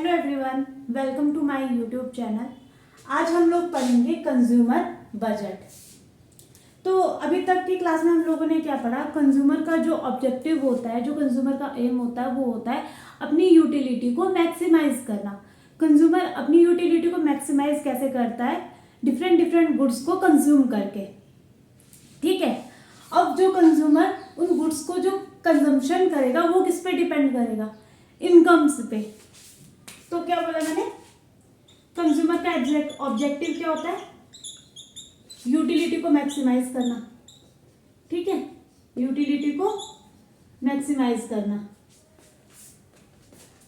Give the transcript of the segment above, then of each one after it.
Hello everyone, welcome to my YouTube channel. आज हम लोग पढ़ेंगे कंज्यूमर बजट। तो अभी तक की क्लास में हम लोगों ने क्या पढ़ा? कंज्यूमर का जो ऑब्जेक्टिव होता है, जो कंज्यूमर का एम होता है, वो होता है अपनी यूटिलिटी को मैक्सिमाइज करना। कंज्यूमर अपनी यूटिलिटी को मैक्सिमाइज कैसे करता है? डिफरेंट गुड्स को कंज्यूम करके। ठीक है। अब जो कंज्यूमर उन गुड्स को जो कंजम्पशन करेगा वो किस पे डिपेंड करेगा? इनकम्स पे। तो क्या बोला मैंने? कंज्यूमर का ऑब्जेक्टिव क्या होता है? यूटिलिटी को मैक्सिमाइज करना। ठीक है, यूटिलिटी को मैक्सिमाइज करना।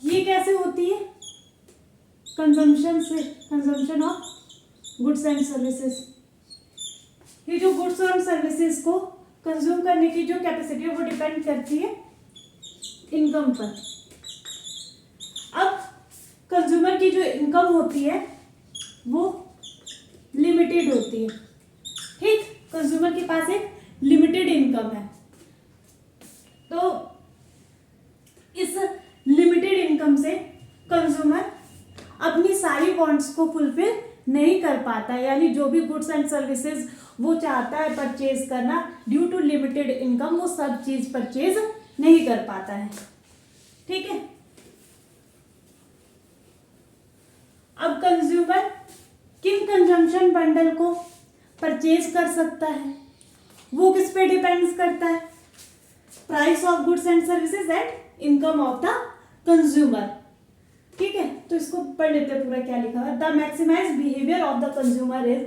ये कैसे होती है? कंजम्पशन से, consumption of goods and services. ये जो गुड्स और सर्विसेज को कंज्यूम करने की जो कैपेसिटी है वो डिपेंड करती है इनकम पर। अब कंज्यूमर की जो इनकम होती है वो लिमिटेड होती है। ठीक, कंज्यूमर के पास एक लिमिटेड इनकम है। तो इस लिमिटेड इनकम से कंज्यूमर अपनी सारी वांट्स को फुलफिल नहीं कर पाता, यानी जो भी गुड्स एंड सर्विसेज वो चाहता है परचेज करना, ड्यू टू लिमिटेड इनकम वो सब चीज परचेज नहीं कर पाता है। ठीक है। अब कंज्यूमर किन कंजम्पशन बंडल को परचेज कर सकता है? वो किस पे डिपेंड्स करता है? Price of goods and services and income of the consumer. ठीक है, तो इसको पढ़ लेते हैं पूरा क्या लिखा है। The maximize behaviour of the consumer is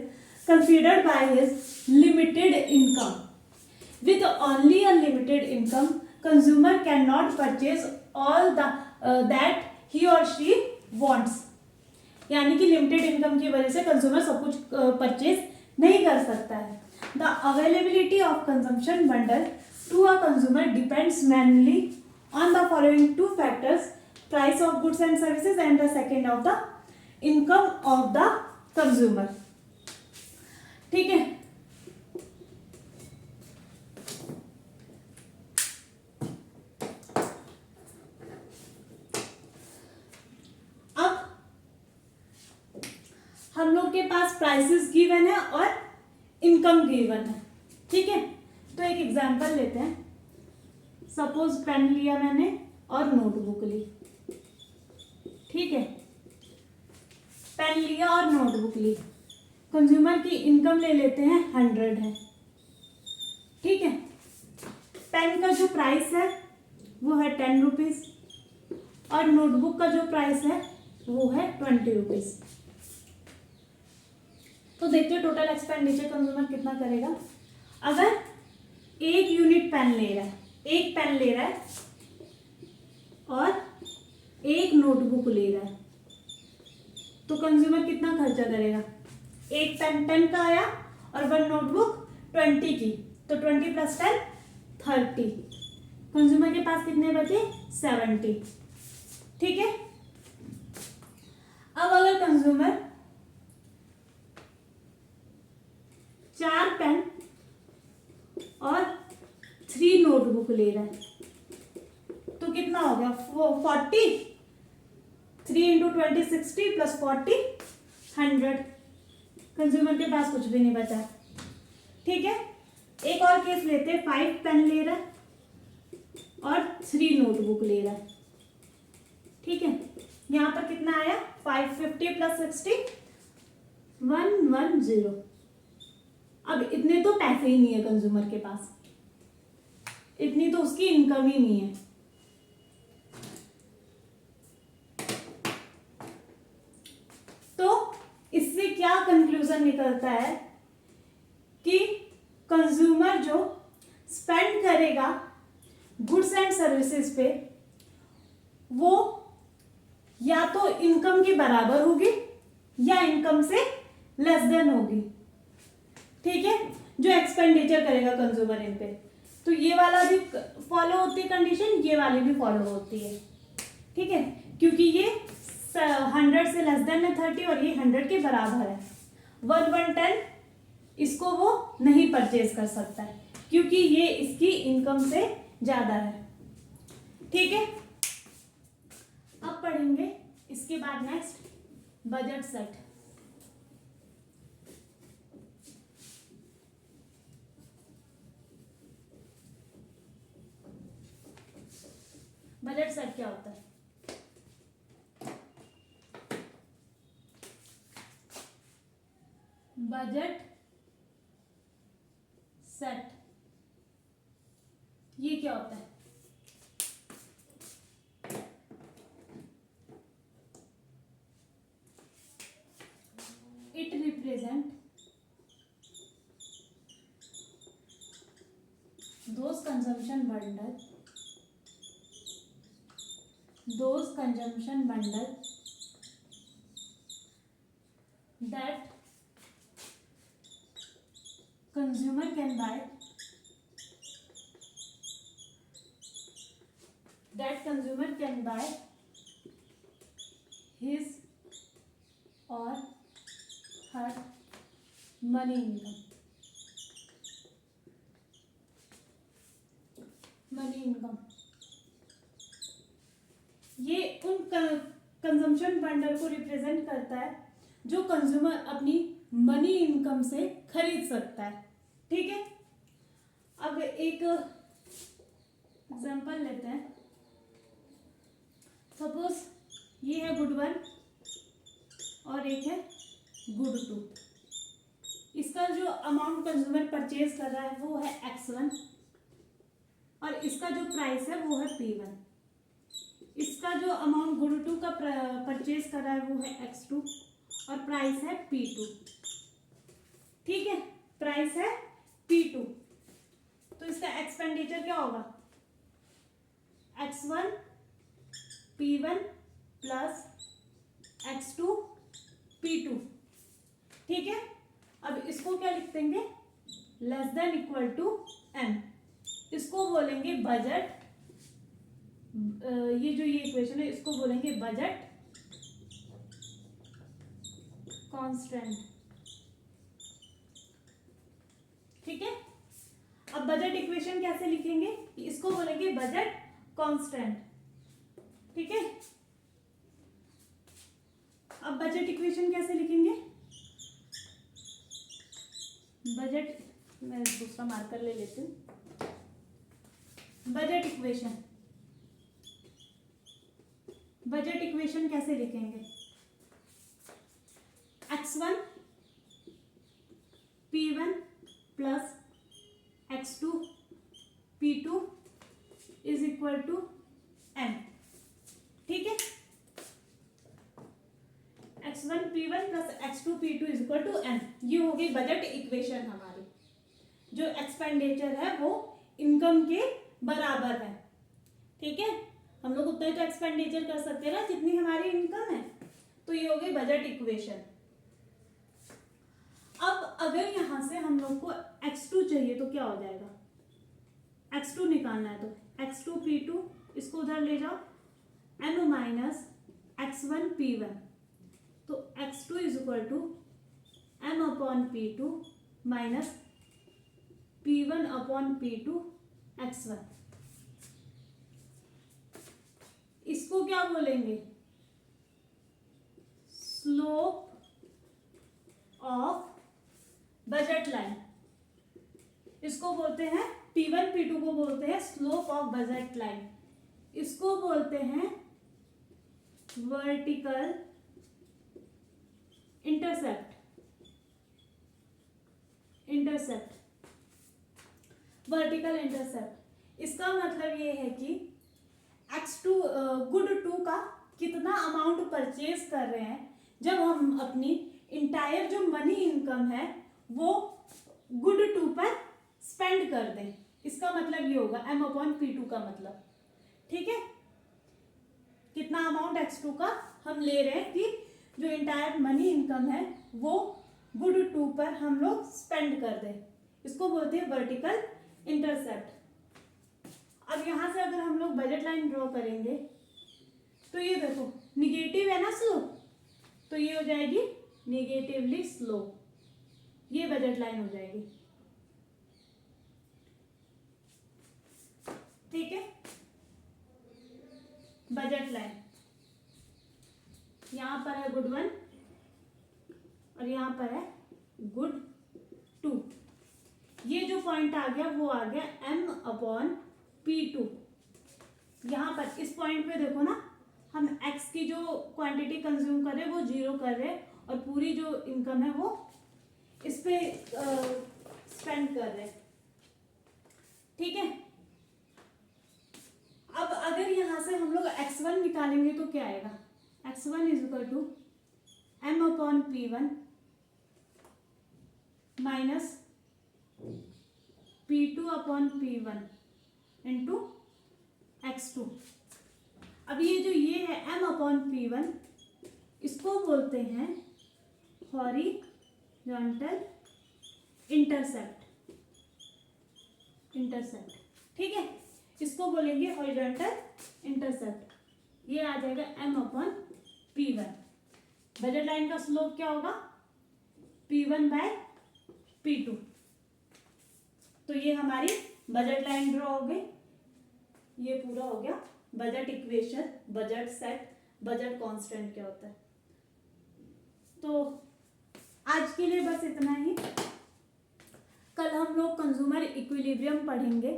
considered by his limited income. With only a limited income consumer can not purchase all that he और शी वांट्स। यानी कि लिमिटेड इनकम की वजह से कंज्यूमर सब कुछ परचेज नहीं कर सकता है। The availability of consumption bundle to a consumer depends mainly on the following two factors: price of goods and services and the second of the income of the consumer. ठीक है। हम लोग के पास प्राइसेस गिवन है और income given है। ठीक है, तो एक एग्जांपल लेते हैं। सपोज पेन लिया मैंने और नोटबुक ली। ठीक है, पेन लिया और नोटबुक ली। कंज्यूमर की इनकम ले लेते हैं 100 है। ठीक है, पेन का जो प्राइस है वो है 10 रुपीज और नोटबुक का जो प्राइस है वो है 20 रुपीज। तो देखते हैं टोटल एक्सपेंडिचर कंज्यूमर कितना करेगा। अगर एक यूनिट पेन ले रहा है, एक पेन ले रहा है और एक नोटबुक ले रहा है, तो कंज्यूमर कितना खर्चा करेगा? एक पेन 10 का आया और 1 नोटबुक 20 की, तो 20 + 10 30। कंज्यूमर के पास कितने बचे? 70। ठीक है। अब अगर कंज्यूमर 4 पेन और 3 नोटबुक ले रहा है, तो कितना हो गया? 40। 3 × 20 60 + 40 100। कंज्यूमर के पास कुछ भी नहीं बचा। ठीक है, एक और केस लेते हैं। 5 पेन ले रहा है और 3 नोटबुक ले रहा है। ठीक है, यहां पर कितना आया? 550 + 60 110। अब इतने तो पैसे ही नहीं है कंज्यूमर के पास, इतनी तो उसकी इनकम ही नहीं है। तो इससे क्या कंक्लूजन निकलता है कि कंज्यूमर जो स्पेंड करेगा गुड्स एंड सर्विसेज पे वो या तो इनकम के बराबर होगी या इनकम से लेस देन होगी। ठीक है, जो एक्सपेंडिचर करेगा कंज्यूमर इन पे, तो ये वाला भी फॉलो होती है कंडीशन, ये वाली भी फॉलो होती है। ठीक है, क्योंकि ये 100 से लेस देन है 30 और ये 100 के बराबर है। 110 इसको वो नहीं परचेज कर सकता है क्योंकि ये इसकी इनकम से ज्यादा है। ठीक है, अब पढ़ेंगे इसके बाद next budget set. Budget set क्या होता है? बजट सेट ये क्या होता है? It represent those consumption bundle that consumer can buy his or her money income। ये उन कंजम्पशन बंडल को रिप्रेजेंट करता है जो कंज्यूमर अपनी मनी इनकम से खरीद सकता है। ठीक है, अब एक एग्जांपल लेते हैं। सपोज ये है गुड 1 और एक है गुड 2। इसका जो अमाउंट कंज्यूमर परचेज कर रहा है वो है x1 और इसका जो प्राइस है वो है p1। इसका जो अमाउंट गुड 2 का परचेज कर रहा है वो है x2 और प्राइस है p2। ठीक है, प्राइस है p2, तो इसका एक्सपेंडिचर क्या होगा? x1 p1 plus x2 p2। ठीक है, अब इसको क्या लिख देंगे? Less than equal to m। इसको बोलेंगे बजट, ये इक्वेशन है इसको बोलेंगे बजट कांस्टेंट। ठीक है, अब बजट इक्वेशन कैसे लिखेंगे? इसको बोलेंगे बजट कांस्टेंट। ठीक है, अब बजट इक्वेशन कैसे लिखेंगे? बजट, मैं दूसरा मार्कर ले लेती हूँ। बजट इक्वेशन कैसे लिखेंगे? x1 p1 plus x2 p2 is equal to m। ठीक है, x1 p1 plus x2 p2 is equal to m। ये हो गई बजट इक्वेशन हमारी। जो एक्सपेंडिचर है वो इनकम के बराबर है। ठीक है, हम लोग उतना ही तो एक्सपेंडिचर कर सकते हैं ना जितनी हमारी इनकम है। तो ये हो गई बजट इक्वेशन। अब अगर यहां से हम लोग को x2 चाहिए तो क्या हो जाएगा? x2 निकालना है तो x2 p2 इसको उधर ले जाओ, m माइनस x1 p1, तो x2 is equal to m upon p2 minus p1 upon p2 x1। इसको क्या बोलेंगे? Slope of budget line. इसको बोलते हैं P1 P2 को बोलते हैं स्लोप ऑफ बजट लाइन। इसको बोलते हैं वर्टिकल इंटरसेप्ट। वर्टिकल इंटरसेप्ट इसका मतलब ये है कि x2 गुड 2 का कितना अमाउंट परचेज कर रहे हैं जब हम अपनी इंटायर जो मनी इनकम है वो गुड 2 पर स्पेंड कर दें। इसका मतलब ये होगा m अपॉन p2 का मतलब। ठीक है, कितना अमाउंट x2 का हम ले रहे हैं कि जो इंटायर मनी इनकम है वो गुड 2 पर हम लोग स्पेंड कर दें। इसको बोलते हैं वर्टिकल इंटरसेप्ट। अब यहां से अगर हम लोग बजट लाइन ड्रॉ करेंगे तो ये देखो निगेटिव है ना स्लोप, तो ये हो जाएगी निगेटिवली स्लोप। ये बजट लाइन हो जाएगी। ठीक है, बजट लाइन। है गुड 1 और यहाँ पर है गुड 2। ये जो पॉइंट आ गया वो आ गया M/P2। यहाँ पर इस पॉइंट पे देखो ना, हम x की जो क्वांटिटी कंज्यूम कर रहे हैं वो 0 कर रहे हैं और पूरी जो इनकम है वो इस पे स्पेंड कर रहे हैं। ठीक है, अब अगर यहां से हम लोग x1 निकालेंगे तो क्या आएगा, x1 is equal to M/P1 minus P2/P1 into x2। अब ये है M/P1, इसको बोलते हैं हॉरिजॉन्टल इंटरसेप्ट। ठीक है, इसको बोलेंगे हॉरिजॉन्टल इंटरसेप्ट। ये आ जाएगा M/P1। बजट लाइन का स्लोप क्या होगा, P1/P2। तो ये हमारी बजट लाइन ड्रॉ हो गई। ये पूरा हो गया budget equation, budget set, budget constant क्या होता है। तो आज के लिए बस इतना ही। कल हम लोग कंज्यूमर इक्विलिब्रियम पढ़ेंगे।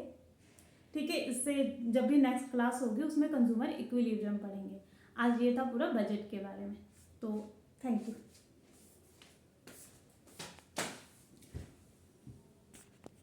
ठीक है, इससे जब भी नेक्स्ट क्लास होगी उसमें कंज्यूमर इक्विलिब्रियम पढ़ेंगे। आज ये था पूरा बजट के बारे में। तो थैंक यू।